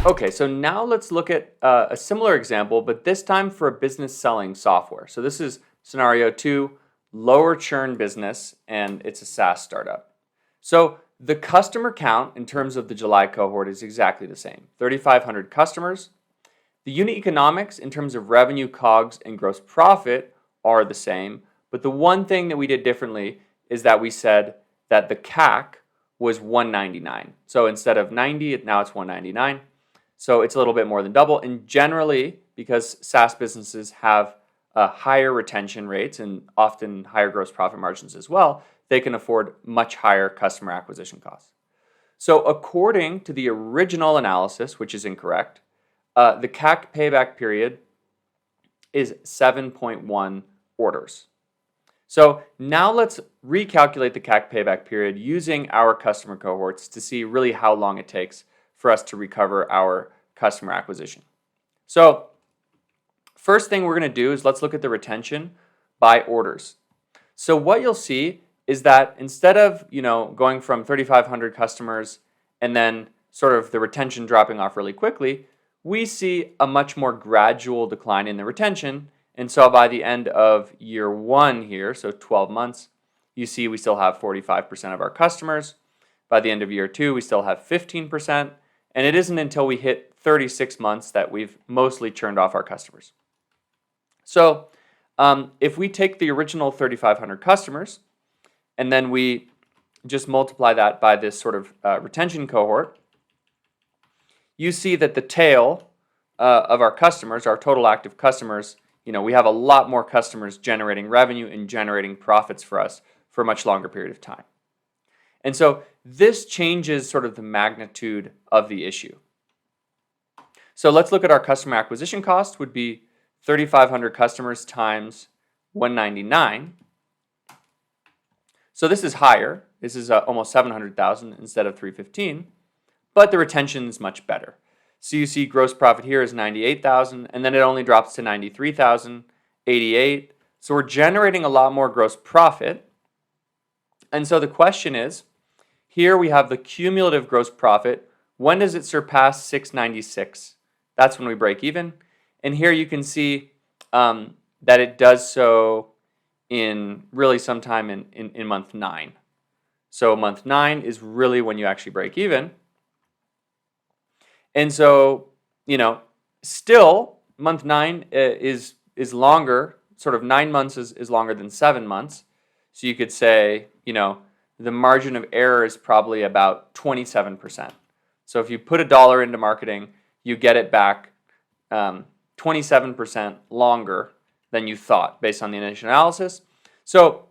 Okay, so now let's look at a similar example, but this time for a business selling software. So this is scenario 2, lower churn business, and it's a SaaS startup. So the customer count in terms of the July cohort is exactly the same, 3,500 customers. The unit economics in terms of revenue, COGS, and gross profit are the same, but the one thing that we did differently is that we said that the CAC was $199. So instead of 90, now it's $199. So it's a little bit more than double. And generally, because SaaS businesses have higher retention rates and often higher gross profit margins as well, they can afford much higher customer acquisition costs. So according to the original analysis, which is incorrect, the CAC payback period is 7.1 orders. So now let's recalculate the CAC payback period using our customer cohorts to see really how long it takes for us to recover our customer acquisition. So first thing we're going to do is let's look at the retention by orders. So what you'll see is that instead of, going from 3,500 customers and then sort of the retention dropping off really quickly, we see a much more gradual decline in the retention. And so by the end of year 1 here, so 12 months, you see we still have 45% of our customers. By the end of year 2, we still have 15%. And it isn't until we hit 36 months that we've mostly churned off our customers. So if we take the original 3,500 customers and then we just multiply that by this sort of retention cohort, you see that the tail of our customers, our total active customers, we have a lot more customers generating revenue and generating profits for us for a much longer period of time. And so this changes sort of the magnitude of the issue. So let's look at our customer acquisition cost would be 3,500 customers times 199. So this is higher. This is almost 700,000 instead of 315, but the retention is much better. So you see gross profit here is 98,000, and then it only drops to 93,000, 88. So we're generating a lot more gross profit. And so the question is, here we have the cumulative gross profit. When does it surpass 696? That's when we break even. And here you can see that it does so in really sometime in month 9. So month 9 is really when you actually break even. And so, still month 9 is longer, sort of 9 months is longer than 7 months. So you could say, the margin of error is probably about 27%. So if you put $1 into marketing, you get it back 27% longer than you thought based on the initial analysis. So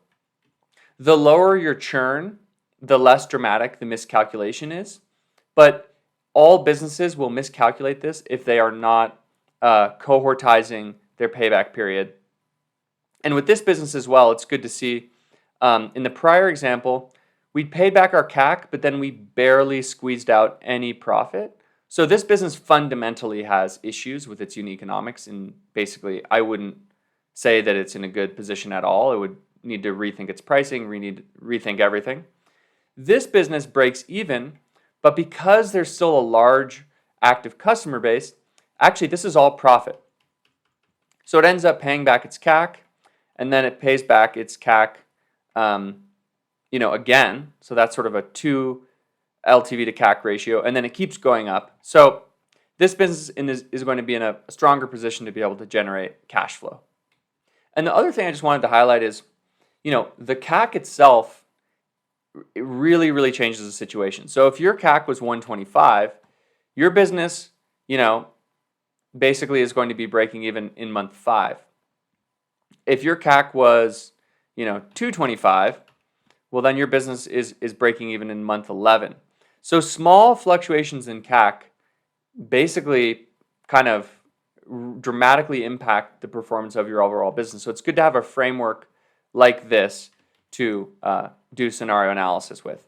the lower your churn, the less dramatic the miscalculation is. But all businesses will miscalculate this if they are not cohortizing their payback period. And with this business as well, it's good to see in the prior example, we paid back our CAC, but then we barely squeezed out any profit. So this business fundamentally has issues with its unit economics, and basically I wouldn't say that it's in a good position at all. It would need to rethink its pricing, rethink everything. This business breaks even, but because there's still a large active customer base, actually this is all profit. So it ends up paying back its CAC, and then it pays back its CAC again. So that's sort of a 2 LTV to CAC ratio, and then it keeps going up. So this business is going to be in a stronger position to be able to generate cash flow. And the other thing I just wanted to highlight is, the CAC itself, it really, really changes the situation. So if your CAC was 125, your business, basically is going to be breaking even in month 5. If your CAC was, 225, well, then your business is breaking even in month 11. So small fluctuations in CAC basically kind of dramatically impact the performance of your overall business. So it's good to have a framework like this to do scenario analysis with.